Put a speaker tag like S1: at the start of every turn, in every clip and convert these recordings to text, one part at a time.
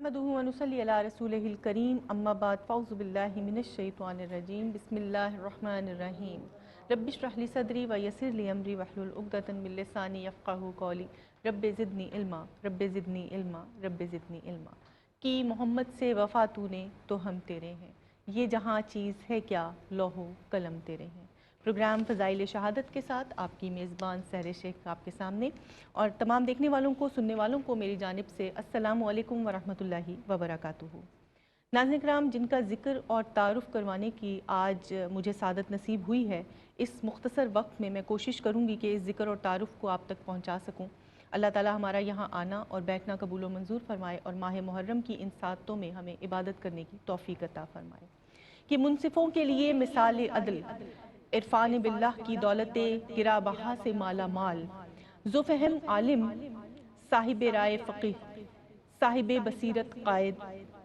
S1: نحمده ونصلي على رسوله الكريم اما بعد فاعوذ بالله من الشیطان الرجیم بسم اللہ الرحمن الرحیم رب اشرح لي صدری ویسر لي امری واحلل عقدۃ من لسانی یفقهوا قولی رب زدنی علما رب زدنی علما رب زدنی علما کہ محمد سے وفا تو نے تو ہم تیرے ہیں، یہ جہاں چیز ہے کیا لوح و قلم تیرے ہیں۔ پروگرام فضائل شہادت کے ساتھ آپ کی میزبان سحر شیخ آپ کے سامنے، اور تمام دیکھنے والوں کو سننے والوں کو میری جانب سے السلام علیکم ورحمۃ اللہ وبرکاتہ۔ ناظرین کرام، جن کا ذکر اور تعارف کروانے کی آج مجھے سعادت نصیب ہوئی ہے، اس مختصر وقت میں کوشش کروں گی کہ اس ذکر اور تعارف کو آپ تک پہنچا سکوں۔ اللہ تعالی ہمارا یہاں آنا اور بیٹھنا قبول و منظور فرمائے اور ماہ محرم کی ان ساعتوں میں ہمیں عبادت کرنے کی توفیق عطا فرمائے۔ کہ منصفوں کے لیے مثال عدل، عرفان باللہ کی دولت گرا بہا سے مالا مال، ذو فہم عالم صاحب رائے فقیہ صاحب بصیرت قائد،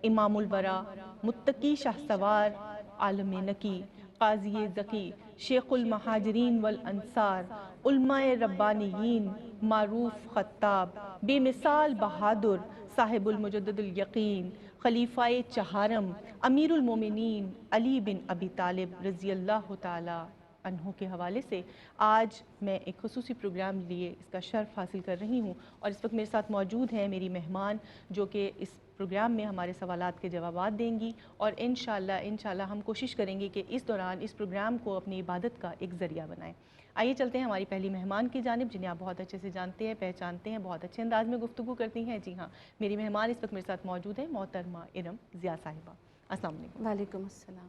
S1: امام الورا متقی شاہ سوار عالم نقی، قاضی ذکی شیخ المہاجرین والانصار، علماء ربانیین معروف خطاب، بے مثال بہادر صاحب المجدد الیقین، خلیفہ چہارم امیر المومنین علی بن ابی طالب رضی اللہ تعالی عنہ کے حوالے سے آج میں ایک خصوصی پروگرام لیے اس کا شرف حاصل کر رہی ہوں، اور اس وقت میرے ساتھ موجود ہیں میری مہمان جو کہ اس پروگرام میں ہمارے سوالات کے جوابات دیں گی، اور انشاءاللہ ہم کوشش کریں گے کہ اس دوران اس پروگرام کو اپنی عبادت کا ایک ذریعہ بنائیں۔ آئیے چلتے ہیں ہماری پہلی مہمان کی جانب، جنہیں آپ بہت اچھے سے جانتے ہیں، پہچانتے ہیں، بہت اچھے انداز میں گفتگو کرتی ہیں۔ جی ہاں، میری مہمان اس وقت میرے ساتھ موجود ہیں محترمہ ارم ضیاء صاحبہ۔ السلام علیکم۔
S2: وعلیکم السلام۔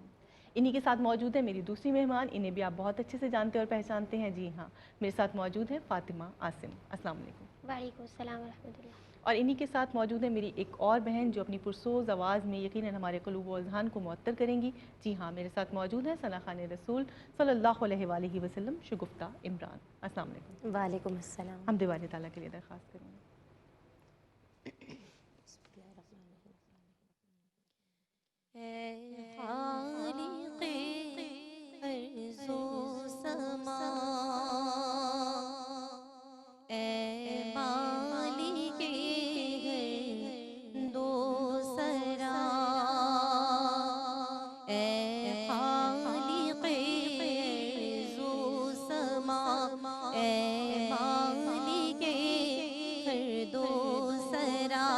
S1: انہی کے ساتھ موجود ہے میری دوسری مہمان، انہیں بھی آپ بہت اچھے سے جانتے اور پہچانتے ہیں۔ جی ہاں، میرے ساتھ موجود ہے فاطمہ عاصم۔ السلام علیکم۔
S3: وعلیکم السلام ورحمۃ اللہ۔
S1: اور انہی کے ساتھ موجود ہے میری ایک اور بہن جو اپنی پرسوز آواز میں یقیناً ہمارے قلوب و اذہان کو معطر کریں گی۔ جی ہاں، میرے ساتھ موجود ہے ثنا خان رسول صلی اللہ علیہ وآلہ وسلم شگفتہ عمران۔ السلام علیکم۔
S2: وعلیکم السلام۔
S1: حمد والے تعالیٰ کے لیے درخواست کریں گے۔
S2: اے خالق ارض و سما، اے مالک ہر دو سرا، اے خالق ارض و سما، اے مالک ہر دو سرا،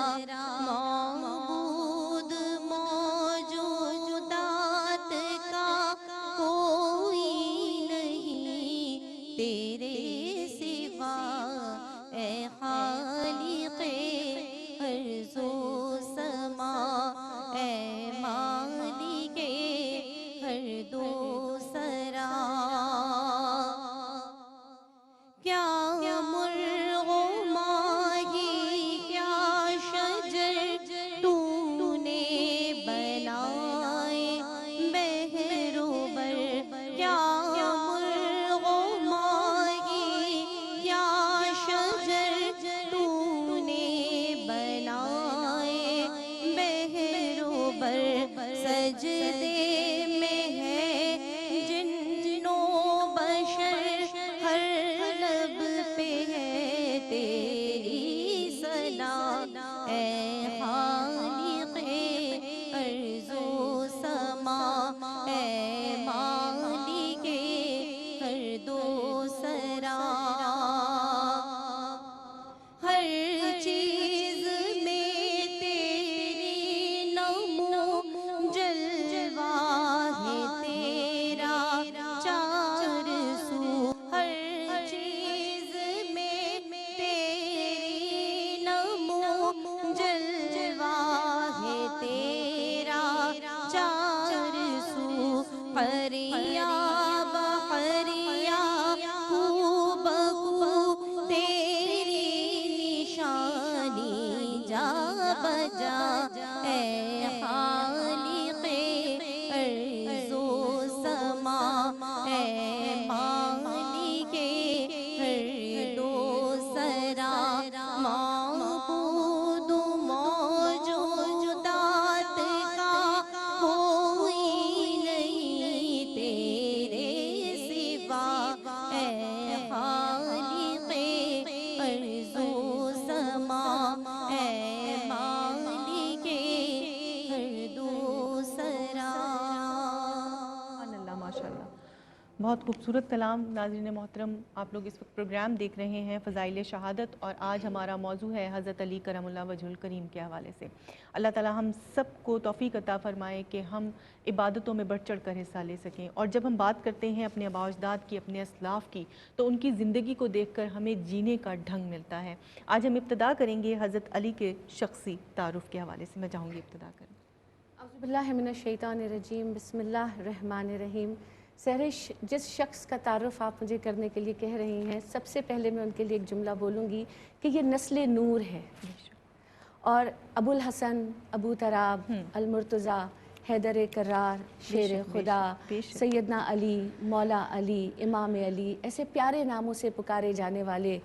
S1: بہت خوبصورت کلام. ناظرین محترم، آپ لوگ اس وقت پروگرام دیکھ رہے ہیں فضائل شہادت، اور آج ہمارا موضوع ہے حضرت علی کرم اللہ وجہ الکریم کے حوالے سے. اللہ تعالی ہم سب کو توفیق عطا فرمائے کہ ہم عبادتوں میں بڑھ چڑھ کر حصہ لے سکیں. اور جب ہم بات کرتے ہیں اپنے آباء و اجداد کی، اپنے اسلاف کی، تو ان کی زندگی کو دیکھ کر ہمیں جینے کا ڈھنگ ملتا ہے. آج ہم ابتدا کریں گے حضرت علی کے شخصی تعارف کے حوالے سے. میں چاہوں گی ابتدا کریں.
S3: اعوذ باللہ من الشیطان الرجیم، بسم اللہ الرحمن الرحیم. جس شخص کا تعارف آپ مجھے کرنے کے لیے کہہ رہی ہیں، سب سے پہلے میں ان کے لیے ایک جملہ بولوں گی کہ یہ نسل نور ہے. اور ابو الحسن، ابو تراب، المرتضیٰ، حیدر کرار، شیر خدا، سیدنا علی، مولا علی، امام علی، ایسے پیارے ناموں سے پکارے جانے والے،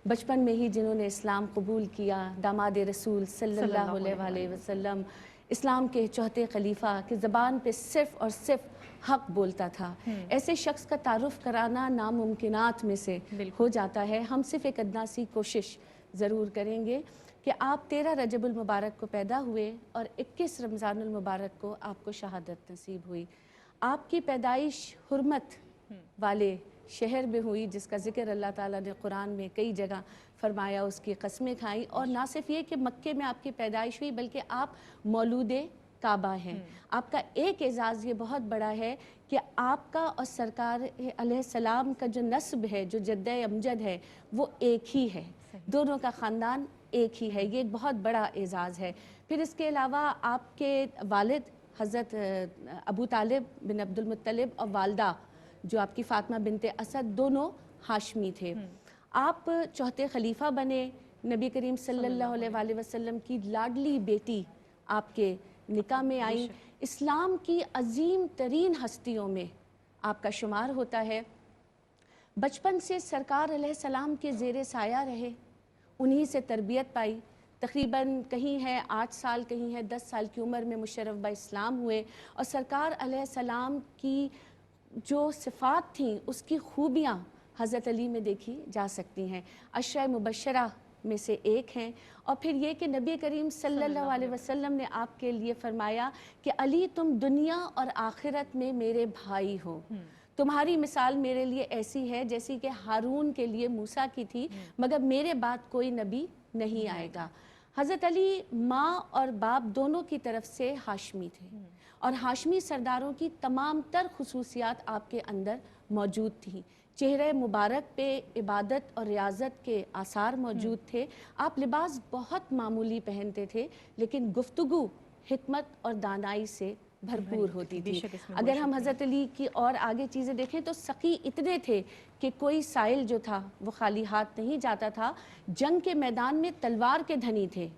S3: بچپن میں ہی جنہوں نے اسلام قبول کیا، داماد رسول صلی اللہ علیہ وسلم، اسلام کے چوتھے خلیفہ کی زبان پہ صرف اور صرف حق بولتا تھا. ایسے شخص کا تعارف کرانا ناممکنات میں سے ہو جاتا ہے. ہم صرف ایک ادنا سی کوشش ضرور کریں گے کہ آپ 13 رجب المبارک کو پیدا ہوئے اور 21 رمضان المبارک کو آپ کو شہادت نصیب ہوئی. آپ کی پیدائش حرمت والے شہر میں ہوئی، جس کا ذکر اللہ تعالیٰ نے قرآن میں کئی جگہ فرمایا، اس کی قسمیں کھائیں. اور نہ صرف یہ کہ مکے میں آپ کی پیدائش ہوئی، بلکہ آپ مولود کعبہ ہیں. آپ کا ایک اعزاز یہ بہت بڑا ہے کہ آپ کا اور سرکار علیہ السلام کا جو نسب ہے، جو جد امجد ہے، وہ ایک ہی ہے. دونوں کا خاندان ایک ہی ہے. یہ ایک بہت بڑا اعزاز ہے. پھر اس کے علاوہ آپ کے والد حضرت ابو طالب بن عبد المطلب اور والدہ جو آپ کی فاطمہ بنت اسد، دونوں ہاشمی تھے. آپ چوتھے خلیفہ بنے. نبی کریم صلی اللہ علیہ وسلم کی لاڈلی بیٹی آپ کے نکاح میں آئی. اسلام کی عظیم ترین ہستیوں میں آپ کا شمار ہوتا ہے. بچپن سے سرکار علیہ السلام کے زیر سایہ رہے، انہی سے تربیت پائی. تقریباً کہیں ہے 8 سال، کہیں ہے 10 سال کی عمر میں مشرف با اسلام ہوئے. اور سرکار علیہ السلام کی جو صفات تھیں، اس کی خوبیاں حضرت علی میں دیکھی جا سکتی ہیں. عشرہ مبشرہ میں سے ایک ہیں. اور پھر یہ کہ نبی کریم صلی اللہ علیہ وسلم نے آپ کے لیے فرمایا کہ علی تم دنیا اور آخرت میں میرے بھائی ہو. تمہاری مثال میرے لیے ایسی ہے جیسی کہ ہارون کے لیے موسیٰ کی تھی، مگر میرے بعد کوئی نبی نہیں آئے گا. حضرت علی ماں اور باپ دونوں کی طرف سے ہاشمی تھے، اور ہاشمی سرداروں کی تمام تر خصوصیات آپ کے اندر موجود تھیں. چہرے مبارک پہ عبادت اور ریاضت کے آثار موجود تھے. آپ لباس بہت معمولی پہنتے تھے، لیکن گفتگو حکمت اور دانائی سے بھرپور ہوتی تھی. اگر ہم حضرت علی کی اور آگے چیزیں دیکھیں تو سخی اتنے تھے کہ کوئی سائل جو تھا وہ خالی ہاتھ نہیں جاتا تھا. جنگ کے میدان میں تلوار کے دھنی تھے،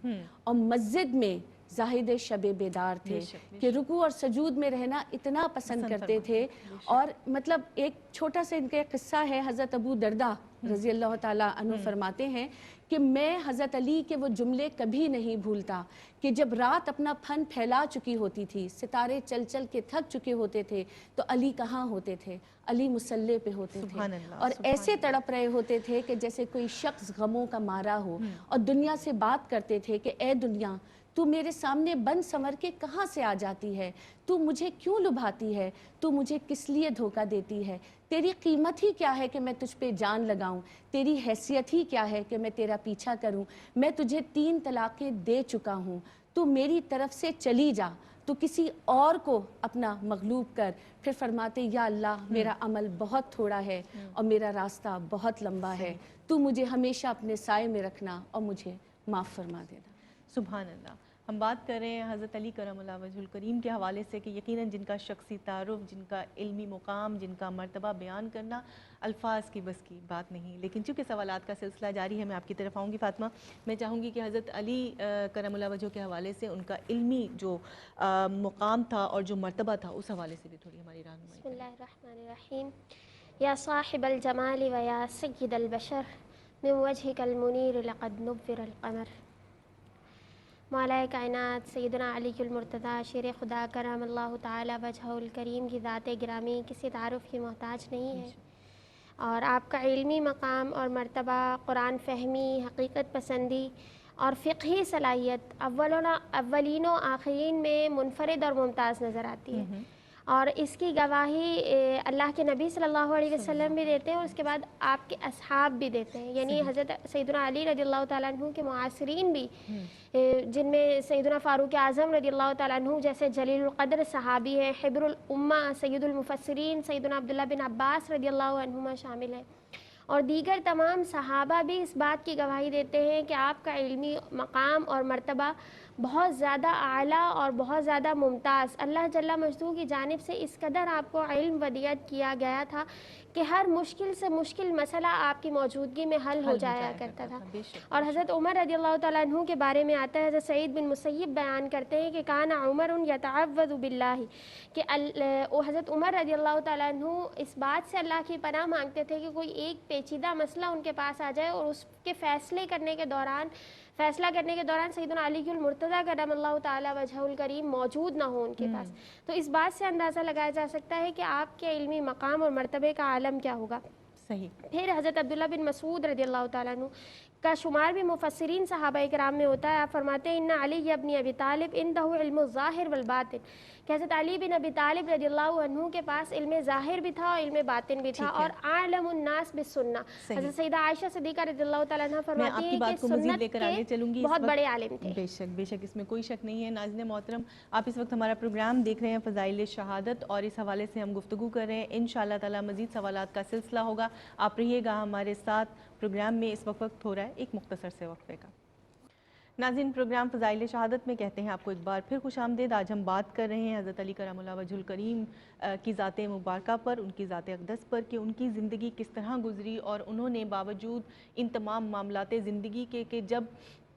S3: اور مسجد میں زاہد شب بیدار تھے کہ رکوع اور سجود میں رہنا اتنا پسند کرتے تھے. اور مطلب ایک چھوٹا سا ان کا قصہ ہے. حضرت ابو دردہ رضی اللہ تعالیٰ عنہ فرماتے ہیں کہ میں حضرت علی کے وہ جملے کبھی نہیں بھولتا کہ جب رات اپنا پھن پھیلا چکی ہوتی تھی، ستارے چل چل کے تھک چکے ہوتے تھے، تو علی کہاں ہوتے تھے؟ علی مصلی پہ ہوتے تھے، اور ایسے تڑپ رہے ہوتے تھے کہ جیسے کوئی شخص غموں کا مارا ہو. اور دنیا سے بات کرتے تھے کہ اے دنیا، تو میرے سامنے بند سنور کے کہاں سے آ جاتی ہے؟ تو مجھے کیوں لبھاتی ہے؟ تو مجھے کس لیے دھوکہ دیتی ہے؟ تیری قیمت ہی کیا ہے کہ میں تجھ پہ جان لگاؤں؟ تیری حیثیت ہی کیا ہے کہ میں تیرا پیچھا کروں؟ میں تجھے 3 طلاقیں دے چکا ہوں. تو میری طرف سے چلی جا، تو کسی اور کو اپنا مغلوب کر. پھر فرماتے یا اللہ، میرا عمل بہت تھوڑا ہے اور میرا راستہ بہت لمبا ہے. تو مجھے ہمیشہ اپنے سائے میں رکھنا اور مجھے معاف فرما دینا.
S1: سبحان اللہ. ہم بات کر رہے ہیں حضرت علی کرم اللہ وجہ الکریم کے حوالے سے کہ یقیناً جن کا شخصی تعارف، جن کا علمی مقام، جن کا مرتبہ بیان کرنا الفاظ کی بس کی بات نہیں. لیکن چونکہ سوالات کا سلسلہ جاری ہے، میں آپ کی طرف آؤں گی. فاطمہ، میں چاہوں گی کہ حضرت علی کرم اللہ وجہ کے حوالے سے ان کا علمی جو مقام تھا اور جو مرتبہ تھا، اس حوالے سے بھی تھوڑی ہماری رہنمائی.
S4: بسم اللہ الرحمن الرحیم. یا صاحب الجمال و یا سید البشر من وجهك المنیر لقد نور القمر. مولا کائنات سیدنا علی المرتضیٰ شیر خدا کرم اللہ تعالی وجہ الکریم کی ذات گرامی کسی تعارف کی محتاج نہیں ہے، اور آپ کا علمی مقام اور مرتبہ، قرآن فہمی، حقیقت پسندی اور فقہی صلاحیت اولین و آخرین میں منفرد اور ممتاز نظر آتی ہے. اور اس کی گواہی اللہ کے نبی صلی اللہ علیہ وسلم بھی دیتے ہیں اور اس کے بعد آپ کے اصحاب بھی دیتے ہیں، یعنی حضرت سیدنا علی رضی اللہ تعالیٰ عنہ کے معاصرین بھی، جن میں سیدنا فاروق اعظم رضی اللہ تعالیٰ عنہ جیسے جلیل القدر صحابی ہیں، حبر الامہ سید المفسرین سیدنا عبداللہ بن عباس رضی اللہ عنہما شامل ہیں، اور دیگر تمام صحابہ بھی اس بات کی گواہی دیتے ہیں کہ آپ کا علمی مقام اور مرتبہ بہت زیادہ اعلیٰ اور بہت زیادہ ممتاز، اللہ جل مجدہ کی جانب سے اس قدر آپ کو علم ودیعت کیا گیا تھا کہ ہر مشکل سے مشکل مسئلہ آپ کی موجودگی میں حل ہو جایا کرتا تھا۔ اور حضرت عمر رضی اللہ تعالیٰ عنہ کے بارے میں آتا ہے، حضرت سعید بن مسیب بیان کرتے ہیں کہ کان عمر یتعوذ باللہ، کہ حضرت عمر رضی اللہ تعالیٰ عنہ اس بات سے اللہ کی پناہ مانگتے تھے کہ کوئی ایک پیچیدہ مسئلہ ان کے پاس آ جائے اور اس کے فیصلہ کرنے کے دوران سیدنا علی المرتضیٰ کرم اللہ تعالیٰ وجہہ الکریم موجود نہ ہو ان کے پاس۔ تو اس بات سے اندازہ لگایا جا سکتا ہے کہ آپ کے علمی مقام اور مرتبے کا عالم کیا ہوگا۔
S1: صحیح۔
S4: پھر حضرت عبداللہ بن مسعود رضی اللہ تعالیٰ عنہ کا شمار بھی مفسرین صحابہ کرام میں ہوتا ہے۔ آپ فرماتے ہیں ان علی ابن ابی طالب عنده علم الظاہر والباطن، کہ حضرت علی بن ابی طالب رضی اللہ عنہ کے پاس علم ظاہر بھی تھا اور علم باطن بھی تھا، اور اعلم الناس بالسنہ۔ حضرت سیدہ عائشہ صدیقہ رضی اللہ تعالیٰ عنہ فرماتی ہیں کہ سنت کے بہت بڑے عالم تھے۔
S1: بے شک بے شک، اس میں کوئی شک نہیں ہے۔ ناظرین محترم، آپ اس وقت ہمارا پروگرام دیکھ رہے ہیں فضائل شہادت، اور اس حوالے سے ہم گفتگو کر رہے ہیں۔ انشاءاللہ تعالی مزید سوالات کا سلسلہ ہوگا، آپ رہیے گا ہمارے ساتھ۔ پروگرام میں اس وقت ہو رہا ہے ایک مختصر سے وقفے کا۔ ناظرین، پروگرام فضائل شہادت میں کہتے ہیں آپ کو ایک بار پھر خوش آمدید۔ آج ہم بات کر رہے ہیں حضرت علی کرم اللہ وجہ الکریم کی ذات مبارکہ پر، ان کی ذات اقدس پر، کہ ان کی زندگی کس طرح گزری، اور انہوں نے باوجود ان تمام معاملات زندگی کے کہ جب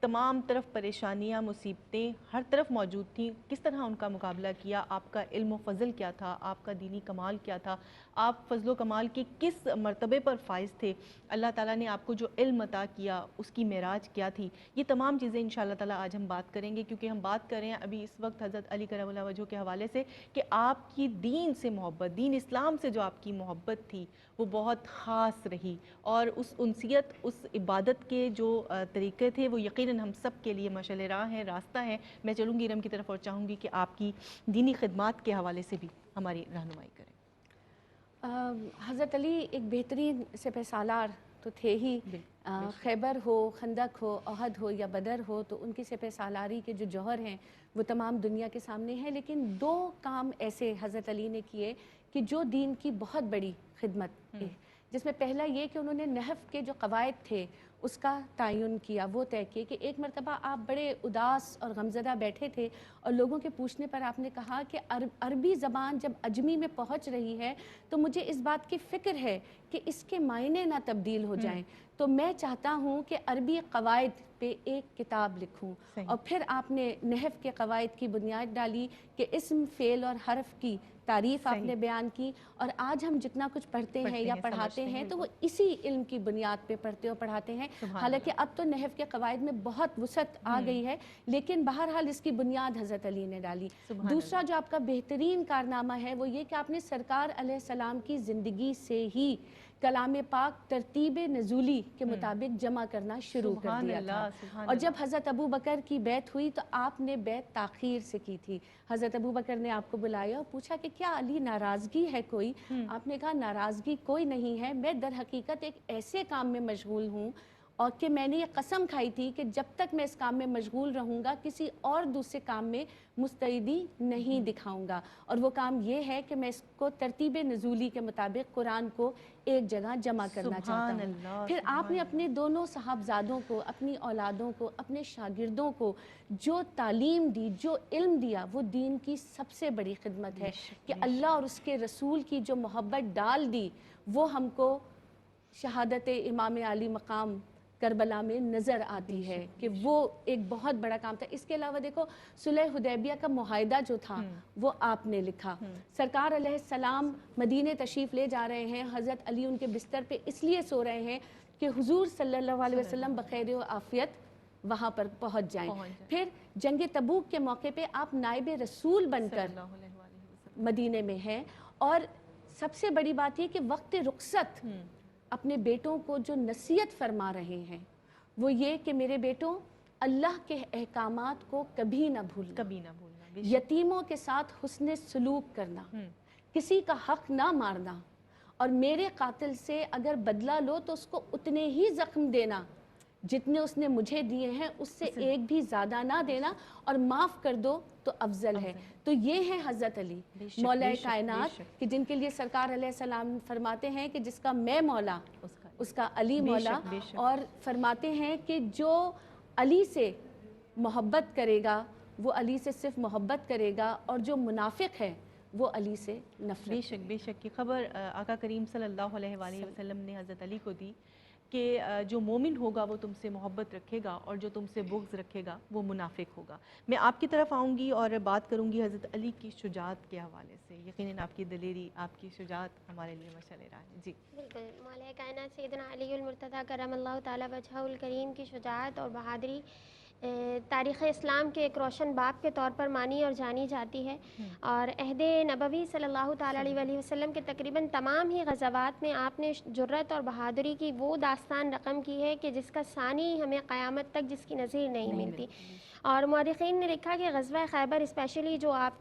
S1: تمام طرف پریشانیاں مصیبتیں ہر طرف موجود تھیں، کس طرح ان کا مقابلہ کیا، آپ کا علم و فضل کیا تھا، آپ کا دینی کمال کیا تھا، آپ فضل و کمال کے کس مرتبے پر فائز تھے، اللہ تعالیٰ نے آپ کو جو علم عطا کیا اس کی معراج کیا تھی، یہ تمام چیزیں انشاءاللہ تعالیٰ آج ہم بات کریں گے، کیونکہ ہم بات کر رہے ہیں ابھی اس وقت حضرت علی کرم اللہ وجہ کے حوالے سے کہ آپ کی دین سے محبت، دین اسلام سے جو آپ کی محبت تھی وہ بہت خاص رہی، اور اس انسیت، اس عبادت کے جو طریقے تھے وہ یقیناً ہم سب کے لیے مشعل راہ ہیں، راستہ ہیں۔ میں چلوں گی رم کی طرف اور چاہوں گی کہ آپ کی دینی خدمات کے حوالے سے بھی ہماری رہنمائی کریں۔
S3: حضرت علی ایک بہترین سپہ سالار تو تھے ہی، خیبر ہو، خندق ہو، احد ہو یا بدر ہو، تو ان کی سپہ سالاری کے جو جوہر ہیں وہ تمام دنیا کے سامنے ہیں، لیکن دو کام ایسے حضرت علی نے کیے کہ جو دین کی بہت بڑی خدمت ہے، جس میں پہلا یہ کہ انہوں نے نحو کے جو قواعد تھے اس کا تعین کیا، وہ طے کیے کہ ایک مرتبہ آپ بڑے اداس اور غمزدہ بیٹھے تھے اور لوگوں کے پوچھنے پر آپ نے کہا کہ عربی زبان جب عجمی میں پہنچ رہی ہے تو مجھے اس بات کی فکر ہے کہ اس کے معنی نہ تبدیل ہو جائیں، تو میں چاہتا ہوں کہ عربی قواعد پہ ایک کتاب لکھوں۔ اور پھر آپ نے نحو کے قواعد کی بنیاد ڈالی کہ اسم، فعل اور حرف کی تعریف آپ نے بیان کی، اور آج ہم جتنا کچھ پڑھتے ہیں یا پڑھاتے ہیں تو وہ اسی علم کی بنیاد پہ پڑھتے اور پڑھاتے ہیں۔ حالانکہ اب تو نحو کے قواعد میں بہت وسعت آ گئی ہے، لیکن بہرحال اس کی بنیاد حضرت علی نے ڈالی۔ دوسرا جو آپ کا بہترین کارنامہ ہے وہ یہ کہ آپ نے سرکار علیہ السلام کی زندگی سے ہی کلام پاک ترتیب نزولی کے مطابق جمع کرنا شروع کر دیا تھا، اور جب حضرت ابو بکر کی بیعت ہوئی تو آپ نے بیعت تاخیر سے کی تھی۔ حضرت ابو بکر نے آپ کو بلایا اور پوچھا کہ کیا علی ناراضگی ہے کوئی؟ آپ نے کہا ناراضگی کوئی نہیں ہے، میں در حقیقت ایک ایسے کام میں مشغول ہوں اور کہ میں نے یہ قسم کھائی تھی کہ جب تک میں اس کام میں مشغول رہوں گا کسی اور دوسرے کام میں مستعدی نہیں دکھاؤں گا، اور وہ کام یہ ہے کہ میں اس کو ترتیب نزولی کے مطابق قرآن کو ایک جگہ جمع کرنا چاہتا ہوں۔ پھر آپ نے اپنے دونوں صاحبزادوں کو، اپنی اولادوں کو، اپنے شاگردوں کو جو تعلیم دی، جو علم دیا، وہ دین کی سب سے بڑی خدمت ہے کہ اللہ اور اس کے رسول کی جو محبت ڈال دی وہ ہم کو شہادت امام علی مقام کربلا میں نظر آتی ہے کہ وہ ایک بہت بڑا کام تھا۔ اس کے علاوہ دیکھو صلح حدیبیہ کا معاہدہ جو تھا وہ آپ نے لکھا۔ سرکار علیہ السلام مدینے تشریف لے جا رہے ہیں، حضرت علی ان کے بستر پہ اس لیے سو رہے ہیں کہ حضور صلی اللہ علیہ وسلم بخیر و عافیت وہاں پر پہنچ جائیں۔ پھر جنگ تبوک کے موقع پہ آپ نائب رسول بن کر مدینے میں ہیں، اور سب سے بڑی بات یہ کہ وقت رخصت اپنے بیٹوں کو جو نصیحت فرما رہے ہیں وہ یہ کہ میرے بیٹوں اللہ کے احکامات کو کبھی نہ بھولنا، یتیموں کے ساتھ حسن سلوک کرنا، کسی کا حق نہ مارنا، اور میرے قاتل سے اگر بدلہ لو تو اس کو اتنے ہی زخم دینا جتنے اس نے مجھے دیے ہیں، اس سے ایک بھی زیادہ نہ دینا، اور معاف کر دو تو افضل ہے۔ تو یہ ہے حضرت علی مولا کائنات، کہ جن کے لیے سرکار علیہ السلام فرماتے ہیں کہ جس کا میں مولا اس کا علی مولا، اور فرماتے ہیں کہ جو علی سے محبت کرے گا وہ علی سے صرف محبت کرے گا، اور جو منافق ہے وہ علی سے نفرت۔
S1: بے شک یہ خبر آقا کریم صلی اللہ علیہ وآلہ وسلم نے حضرت علی کو دی کہ جو مومن ہوگا وہ تم سے محبت رکھے گا، اور جو تم سے بغض رکھے گا وہ منافق ہوگا۔ میں آپ کی طرف آؤں گی اور بات کروں گی حضرت علی کی شجاعت کے حوالے سے۔ یقیناً آپ کی دلیری، آپ کی شجاعت ہمارے لیے مشعل راہ ہے۔ جی
S4: بالکل، مولا کائنات سیدنا علی المرتضیٰ کرم اللہ تعالیٰ وجہہ الکریم کی شجاعت اور بہادری تاریخ اسلام کے ایک روشن باب کے طور پر مانی اور جانی جاتی ہے، اور عہد نبوی صلی اللہ تعالیٰ علیہ وسلم کے تقریباً تمام ہی غزوات میں آپ نے جرأت اور بہادری کی وہ داستان رقم کی ہے کہ جس کا ثانی ہمیں قیامت تک جس کی نظیر نہیں ملتی۔ اور مورخین نے لکھا کہ غزوہ خیبر اسپیشلی جو آپ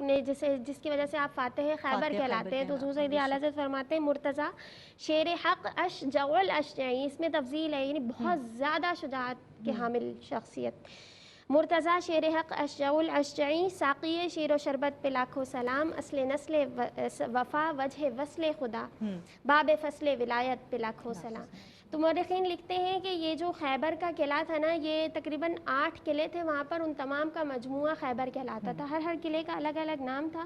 S4: نے جس کی وجہ سے آپ فاتح خیبر کہلاتے ہیں، تو حضور سید اعلیٰ حضرت فرماتے ہیں مرتضیٰ شیر حق اشجع الاشجعی، اس میں تفضیل ہے، یعنی بہت زیادہ شجاعت کے حامل شخصیت۔ مرتضیٰ شیر حق اشجع الاشجعی، ساقی شیر و شربت پہ لاکھوں سلام، اصل نسل وفا وجہ وصل خدا، باب فصل ولایت پہ لاکھوں سلام۔ تو مورخین لکھتے ہیں کہ یہ جو خیبر کا قلعہ تھا نا، یہ تقریباً 8 قلعے تھے وہاں پر، ان تمام کا مجموعہ خیبر کہلاتا تھا، ہر قلعے کا الگ الگ نام تھا۔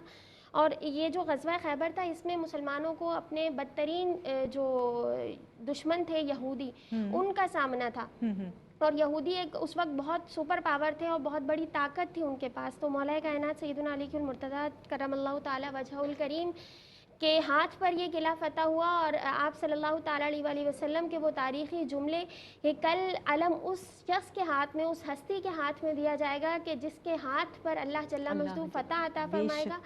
S4: اور یہ جو غزوہ خیبر تھا، اس میں مسلمانوں کو اپنے بدترین جو دشمن تھے یہودی، ان کا سامنا تھا، اور یہودی ایک اس وقت بہت سپر پاور تھے اور بہت بڑی طاقت تھی ان کے پاس۔ تو مولا کائنات سیدنا علی المرتضیٰ کرم اللہ تعالیٰ وجہہ الکریم کے ہاتھ پر یہ قلعہ فتح ہوا، اور آپ صلی اللہ تعالیٰ علیہ وسلم کے وہ تاریخی جملے کہ کل علم اس شخص کے ہاتھ میں، اس ہستی کے ہاتھ میں دیا جائے گا کہ جس کے ہاتھ پر اللہ جل مجدہ فتح عطا فرمائے گا،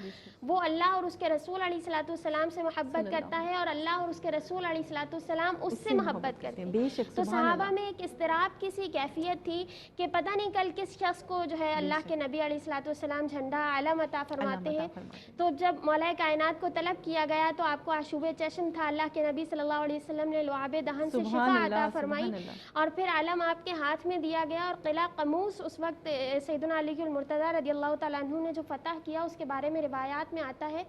S4: وہ اللہ اور اس کے رسول علیہ الصلوۃ والسلام سے محبت کرتا ہے، اور اللہ اور اس کے رسول علیہ الصلوۃ والسلام اس سے محبت کرتے ہیں۔ تو صحابہ میں ایک اضطراب کی سی کیفیت تھی کہ پتہ نہیں کل کس شخص کو جو ہے اللہ کے نبی علیہ الصلوۃ والسلام جھنڈا علم عطا فرماتے ہیں۔ تو جب مولا کائنات کو طلب کیا گیا تو آپ کو آشوب چشم تھا، اللہ کے نبی صلی اللہ علیہ وسلم نے لعاب دہن سے شفا عطا فرمائی، اور پھر علم آپ کے ہاتھ میں دیا گیا، اور قلعہ قموس اس وقت سیدنا علی المرتضیٰ رضی اللہ تعالیٰ عنہ نے جو فتح کیا، اس کے بارے میں روایات میں آتا ہے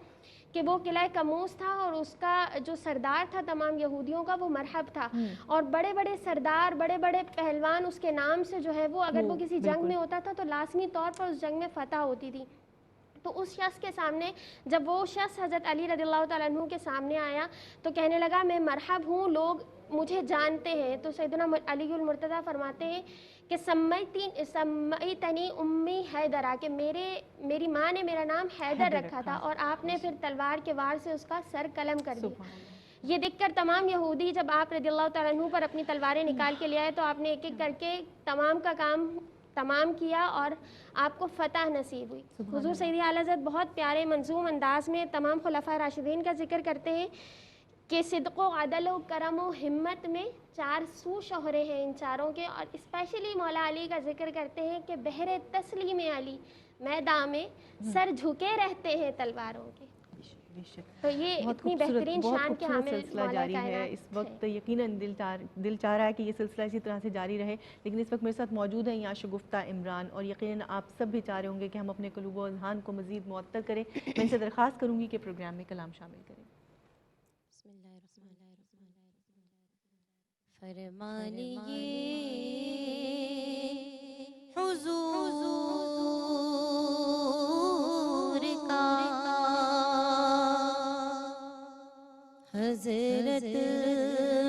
S4: کہ وہ قلعہ قموس تھا، اور اس کا جو سردار تھا تمام یہودیوں کا وہ مرحب تھا، اور بڑے بڑے سردار، بڑے بڑے پہلوان اس کے نام سے جو ہے وہ اگر وہ کسی جنگ میں ہوتا تھا تو لازمی طور پر اس جنگ میں فتح ہوتی تھی۔ تو اس شخص کے سامنے جب وہ شخص حضرت علی رضی اللہ تعالیٰ عنہ کے سامنے آیا تو کہنے لگا میں مرحب ہوں، لوگ مجھے جانتے ہیں۔ تو سیدنا علی المرتضیٰ فرماتے ہیں کہ سمیتنی امی حیدرہ، کہ میری ماں نے میرا نام حیدر رکھا تھا، اور آپ نے پھر تلوار کے وار سے اس کا سر قلم کر دیا۔ یہ دیکھ کر تمام یہودی جب آپ رضی اللہ تعالیٰ عنہ پر اپنی تلواریں نکال کے لے آئے تو آپ نے ایک ایک کر کے تمام کا کام تمام کیا اور آپ کو فتح نصیب ہوئی۔ حضور سید اعلیٰ حضرت بہت پیارے منظوم انداز میں تمام خلفائے راشدین کا ذکر کرتے ہیں کہ صدق و عدل و کرم و ہمت میں 4 سو شہرے ہیں ان چاروں کے، اور اسپیشلی مولا علی کا ذکر کرتے ہیں کہ بحر تسلیم علی میدان میں سر جھکے رہتے ہیں تلواروں کے۔ تو یہ اتنی بہترین شان کے حامل
S1: سلسلہ جاری ہے اس وقت، یقیناً دل چاہ رہا ہے کہ یہ سلسلہ اسی طرح سے جاری رہے، لیکن اس وقت میرے ساتھ موجود ہیں یہاں شگفتہ عمران، اور یقیناً آپ سب بھی چاہ رہے ہوں گے کہ ہم اپنے قلوب و اذہان کو مزید معطر کریں۔ میں ان سے درخواست کروں گی کہ پروگرام میں کلام شامل کریں۔
S2: بسم اللہ الرحمن الرحیم۔ فرمانیے حضور کا حضرت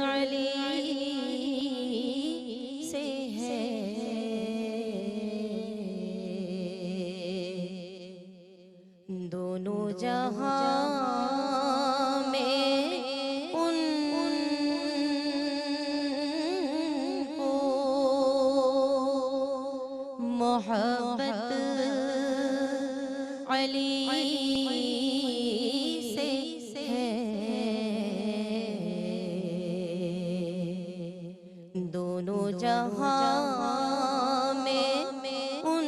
S2: علی سے ہے دونوں جہاں میں ان کو محبت علی دونوں جہاں میں ان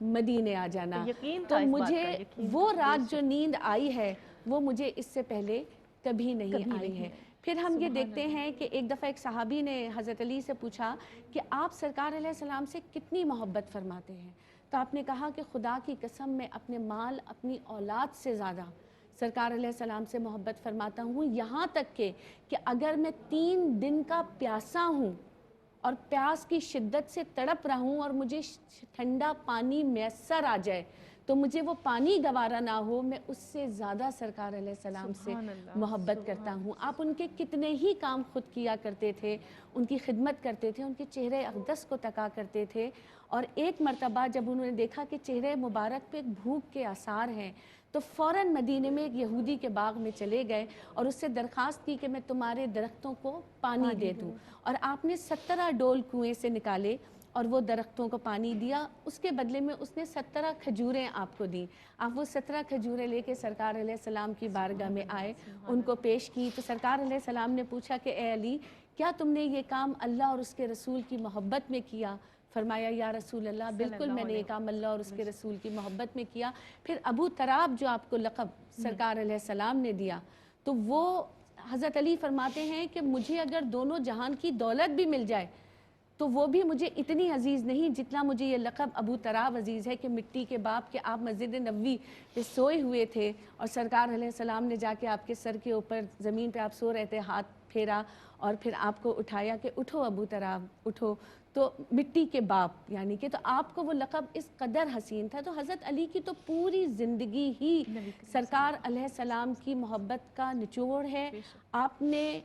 S3: مدینے آ جانا.
S1: یقین
S3: تو
S1: تھا اس بات
S3: مجھے
S1: کا، یقین
S3: وہ
S1: تھا،
S3: رات جو نیند آئی ہے وہ مجھے اس سے پہلے کبھی نہیں آئی ہے. پھر ہم یہ دیکھتے ہیں کہ ایک دفعہ ایک صحابی نے حضرت علی سے پوچھا کہ آپ سرکار علیہ السلام سے کتنی محبت فرماتے ہیں؟ تو آپ نے کہا کہ خدا کی قسم میں اپنے مال اپنی اولاد سے زیادہ سرکار علیہ السلام سے محبت فرماتا ہوں، یہاں تک کہ اگر میں 3 دن کا پیاسا ہوں اور پیاس کی شدت سے تڑپ رہا ہوں اور مجھے ٹھنڈا پانی میسر آ جائے تو مجھے وہ پانی گوارا نہ ہو، میں اس سے زیادہ سرکار علیہ السلام سے محبت کرتا ہوں. آپ ان کے کتنے ہی کام خود کیا کرتے تھے، ان کی خدمت کرتے تھے، ان کے چہرے اقدس کو تکا کرتے تھے. اور ایک مرتبہ جب انہوں نے دیکھا کہ چہرے مبارک پہ بھوک کے آثار ہیں تو فوراً مدینے میں ایک یہودی کے باغ میں چلے گئے اور اس سے درخواست کی کہ میں تمہارے درختوں کو پانی دے دوں. اور آپ نے 17 ڈول کنویں سے نکالے اور وہ درختوں کو پانی دیا. اس کے بدلے میں اس نے 17 کھجوریں آپ کو دیں. آپ وہ 17 کھجوریں لے کے سرکار علیہ السلام کی بارگاہ میں آئے، ان کو پیش کی. تو سرکار علیہ السلام نے پوچھا کہ اے علی، کیا تم نے یہ کام اللہ اور اس کے رسول کی محبت میں کیا؟ فرمایا یا رسول اللہ، بالکل میں نے یہ کام اللہ اور اس کے رسول کی محبت میں کیا. پھر ابو تراب جو آپ کو لقب سرکار علیہ السلام نے دیا، تو وہ حضرت علی فرماتے ہیں کہ مجھے اگر دونوں جہان کی دولت بھی مل جائے تو وہ بھی مجھے اتنی عزیز نہیں جتنا مجھے یہ لقب ابو تراب عزیز ہے کہ مٹی کے باپ کے آپ مسجد نبوی پہ سوئے ہوئے تھے اور سرکار علیہ السلام نے جا کے آپ کے سر کے اوپر زمین پہ آپ سو رہے تھے، ہاتھ پھیرا اور پھر آپ کو اٹھایا کہ اٹھو ابو تراب اٹھو. تو مٹی کے باپ یعنی کہ تو آپ کو وہ لقب اس قدر حسین تھا. تو حضرت علی کی تو پوری زندگی ہی سرکار علیہ السلام کی محبت کا نچوڑ ہے. آپ نے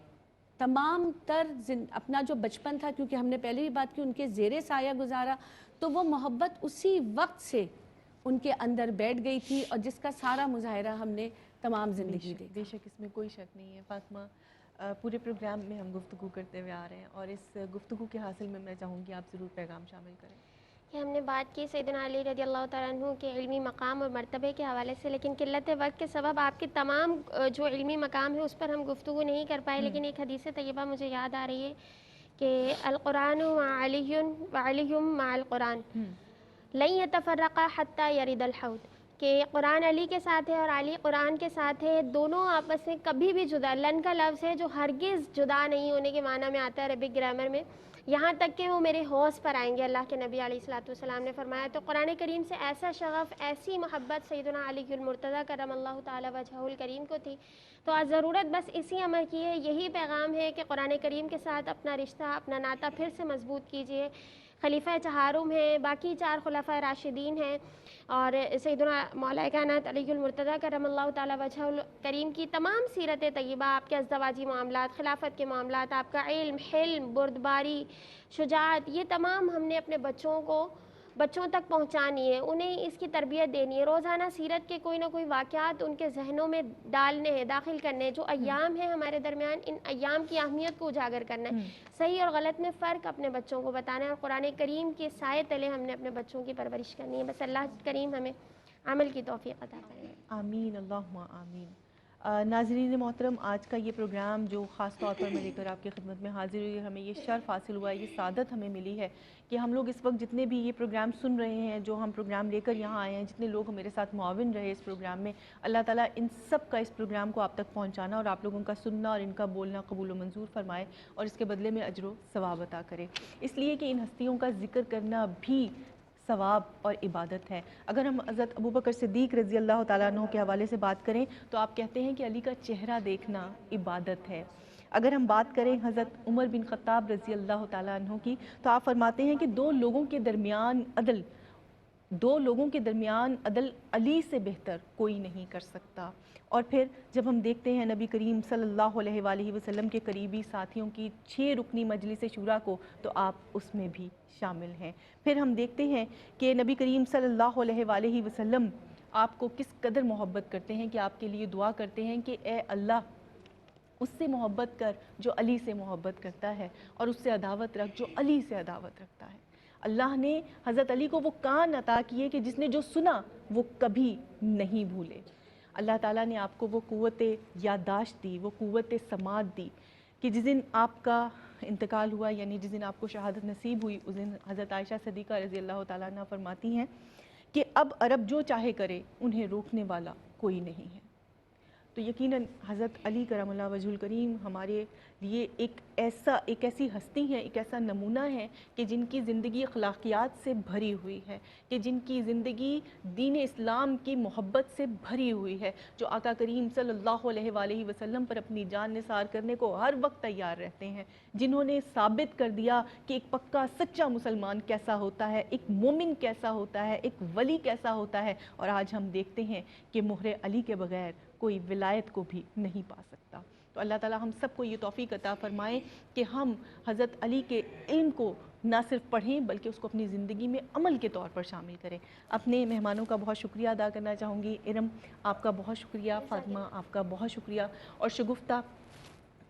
S3: تمام تر اپنا جو بچپن تھا، کیونکہ ہم نے پہلے بھی بات کی، ان کے زیر سایہ گزارا، تو وہ محبت اسی وقت سے ان کے اندر بیٹھ گئی تھی اور جس کا سارا مظاہرہ ہم نے تمام زندگی دیکھا.
S1: بے شک اس میں کوئی شک نہیں ہے. فاطمہ، پورے پروگرام میں ہم گفتگو کرتے ہوئے آ رہے ہیں اور اس گفتگو کے حاصل میں چاہوں گی آپ ضرور پیغام شامل کریں.
S4: کہ ہم نے بات کی سیدنا علی رضی اللہ تعالیٰ عنہ کے علمی مقام اور مرتبے کے حوالے سے، لیکن قلت وقت کے سبب آپ کے تمام جو علمی مقام ہے اس پر ہم گفتگو نہیں کر پائے. لیکن ایک حدیث طیبہ مجھے یاد آ رہی ہے کہ القرآن مع علی وعلی مع القرآن لن یتفرقا حتی یرد الحوض، کہ قرآن علی کے ساتھ ہے اور علی قرآن کے ساتھ ہے، دونوں آپس میں کبھی بھی جدا، لن کا لفظ ہے جو ہرگز جدا نہیں ہونے کے معنی میں آتا ہے عربک گرامر میں، یہاں تک کہ وہ میرے حوض پر آئیں گے، اللہ کے نبی علیہ الصلوۃ والسلام نے فرمایا. تو قرآن کریم سے ایسا شغف، ایسی محبت سیدنا علی المرتضیٰ کرم اللہ تعالی وجہہ الکریم کو تھی. تو آج ضرورت بس اسی عمل کی ہے. یہی پیغام ہے کہ قرآن کریم کے ساتھ اپنا رشتہ، اپنا ناطہ پھر سے مضبوط کیجیے. خلیفہ چہارم ہیں، باقی 4 خلفۂ راشدین ہیں اور سیدنا مولا کائنات علی المرتضیٰ کرم اللہ تعالی وجہہ الکریم کی تمام سیرت طیبہ، آپ کے ازدواجی معاملات، خلافت کے معاملات، آپ کا علم، حلم، بردباری، شجاعت، یہ تمام ہم نے اپنے بچوں تک پہنچانی ہے، انہیں اس کی تربیت دینی ہے. روزانہ سیرت کے کوئی نہ کوئی واقعات ان کے ذہنوں میں ڈالنے ہیں، داخل کرنے ہیں. جو ایام ہیں ہمارے درمیان، ان ایام کی اہمیت کو اجاگر کرنا ہے، صحیح اور غلط میں فرق اپنے بچوں کو بتانا ہے اور قرآن کریم کے سائے تلے ہم نے اپنے بچوں کی پرورش کرنی ہے. بس اللہ کریم ہمیں عمل کی توفیق عطا کرے.
S1: آمین، اللہم آمین. ناظرین محترم، آج کا یہ پروگرام جو خاص طور پر میں لے کر آپ کی خدمت میں حاضر ہوئی، ہمیں یہ شرف حاصل ہوا ہے، یہ سعادت ہمیں ملی ہے کہ ہم لوگ اس وقت جتنے بھی یہ پروگرام سن رہے ہیں، جو ہم پروگرام لے کر یہاں آئے ہیں، جتنے لوگ میرے ساتھ معاون رہے اس پروگرام میں، اللہ تعالیٰ ان سب کا اس پروگرام کو آپ تک پہنچانا اور آپ لوگوں کا سننا اور ان کا بولنا قبول و منظور فرمائے اور اس کے بدلے میں اجر و ثواب عطا کرے. اس لیے کہ ان ہستیوں کا ذکر کرنا بھی ثواب اور عبادت ہے. اگر ہم حضرت ابوبکر صدیق رضی اللہ تعالیٰ عنہ کے حوالے سے بات کریں تو آپ کہتے ہیں کہ علی کا چہرہ دیکھنا عبادت ہے. اگر ہم بات کریں حضرت عمر بن خطاب رضی اللہ تعالیٰ عنہ کی تو آپ فرماتے ہیں کہ دو لوگوں کے درمیان عدل علی سے بہتر کوئی نہیں کر سکتا. اور پھر جب ہم دیکھتے ہیں نبی کریم صلی اللہ علیہ وآلہ وسلم کے قریبی ساتھیوں کی 6 رکنی مجلس شورا کو، تو آپ اس میں بھی شامل ہیں. پھر ہم دیکھتے ہیں کہ نبی کریم صلی اللہ علیہ وآلہ وسلم آپ کو کس قدر محبت کرتے ہیں کہ آپ کے لیے دعا کرتے ہیں کہ اے اللہ اس سے محبت کر جو علی سے محبت کرتا ہے اور اس سے عداوت رکھ جو علی سے عداوت رکھتا ہے. اللہ نے حضرت علی کو وہ کان عطا کیے کہ جس نے جو سنا وہ کبھی نہیں بھولے. اللہ تعالیٰ نے آپ کو وہ قوت یادداشت دی، وہ قوت سماعت دی کہ جس دن آپ کا انتقال ہوا، یعنی جس دن آپ کو شہادت نصیب ہوئی، اس دن حضرت عائشہ صدیقہ رضی اللہ تعالیٰ عنہ فرماتی ہیں کہ اب عرب جو چاہے کرے انہیں روکنے والا کوئی نہیں ہے۔ تو یقیناً حضرت علی کرم اللہ وجہ الکریم ہمارے لیے ایک ایسی ہستی ہے، ایک ایسا نمونہ ہے کہ جن کی زندگی اخلاقیات سے بھری ہوئی ہے، کہ جن کی زندگی دین اسلام کی محبت سے بھری ہوئی ہے، جو آقا کریم صلی اللہ علیہ وآلہ وسلم پر اپنی جان نثار کرنے کو ہر وقت تیار رہتے ہیں، جنہوں نے ثابت کر دیا کہ ایک پکا سچا مسلمان کیسا ہوتا ہے، ایک مومن کیسا ہوتا ہے، ایک ولی کیسا ہوتا ہے، اور آج ہم دیکھتے ہیں کہ مہر علی کے بغیر کوئی ولایت کو بھی نہیں پا سکتا۔ تو اللہ تعالی ہم سب کو یہ توفیق عطا فرمائے کہ ہم حضرت علی کے علم کو نہ صرف پڑھیں بلکہ اس کو اپنی زندگی میں عمل کے طور پر شامل کریں۔ اپنے مہمانوں کا بہت شکریہ ادا کرنا چاہوں گی۔ ارم آپ کا بہت شکریہ، فاطمہ آپ کا بہت شکریہ، اور شگفتہ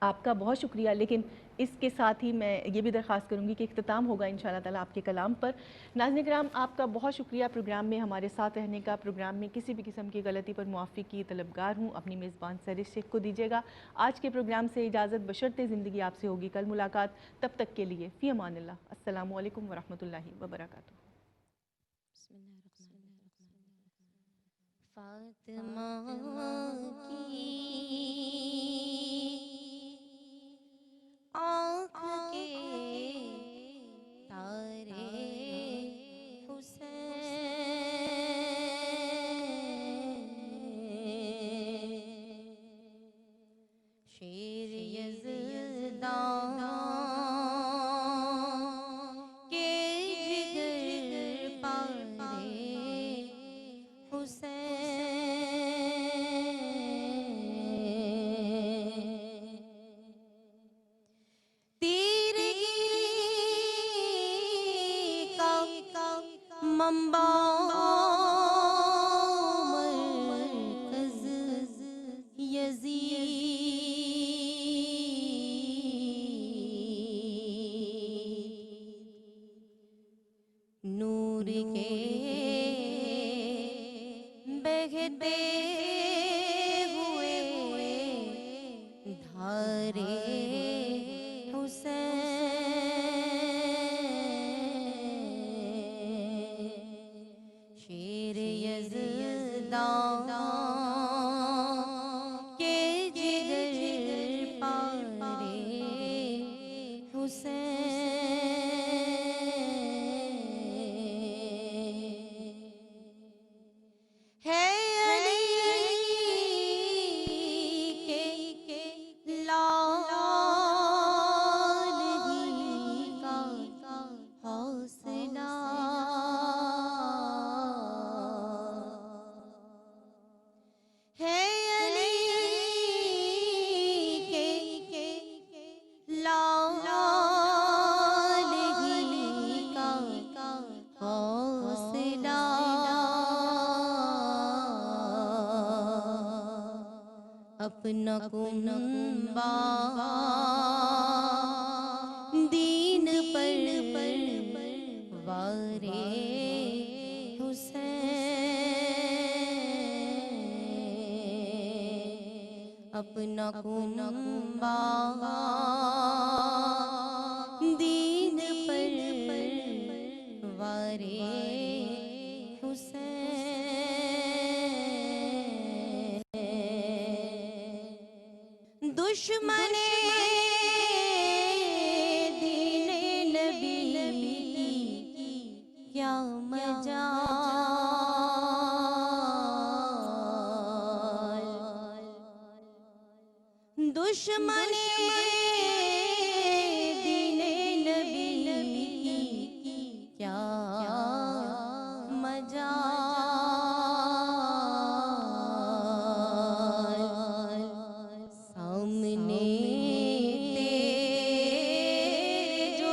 S1: آپ کا بہت شکریہ۔ لیکن اس کے ساتھ ہی میں یہ بھی درخواست کروں گی کہ اختتام ہوگا انشاءاللہ تعالی آپ کے کلام پر۔ ناظرین کرام، آپ کا بہت شکریہ پروگرام میں ہمارے ساتھ رہنے کا۔ پروگرام میں کسی بھی قسم کی غلطی پر معافی کی طلبگار ہوں۔ اپنی میزبان سہرش شیخ کو دیجیے گا آج کے پروگرام سے اجازت، بشرطِ زندگی آپ سے ہوگی کل ملاقات۔ تب تک کے لیے فی امان اللہ، السلام علیکم ورحمۃ اللہ وبرکاتہ۔
S2: فاطمہ کی آنکھ کے تارے حسین، شیر یزدان کے جگر پارے حسین، منبع مرکز یزید، نور کے بہتے ہوئے دھارے حسین، شیر یزدان کے جگر پارے حسین، ہے علی کے لال ہی کا حوصلہ، ہے علی کے لال ہی کا حوصلہ، اپنا کنبہ دین پر وارے حسین، اپنا کنبہ دین پر وارے حسین، دشمن دین نبی کی کیا مجال، دشمن دین نبی کی کیا مجال، سامنے تیرے جو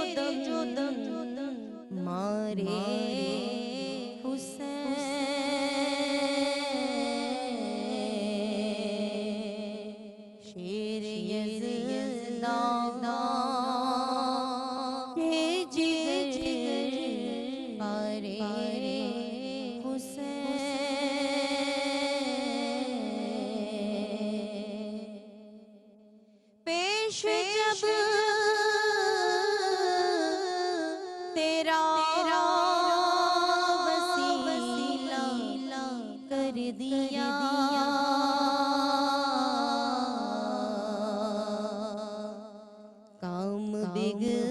S2: دم مارے حسین، شیر یزدان کے جگر پارے حسین، پیش جب تیرا وسیلہ ایک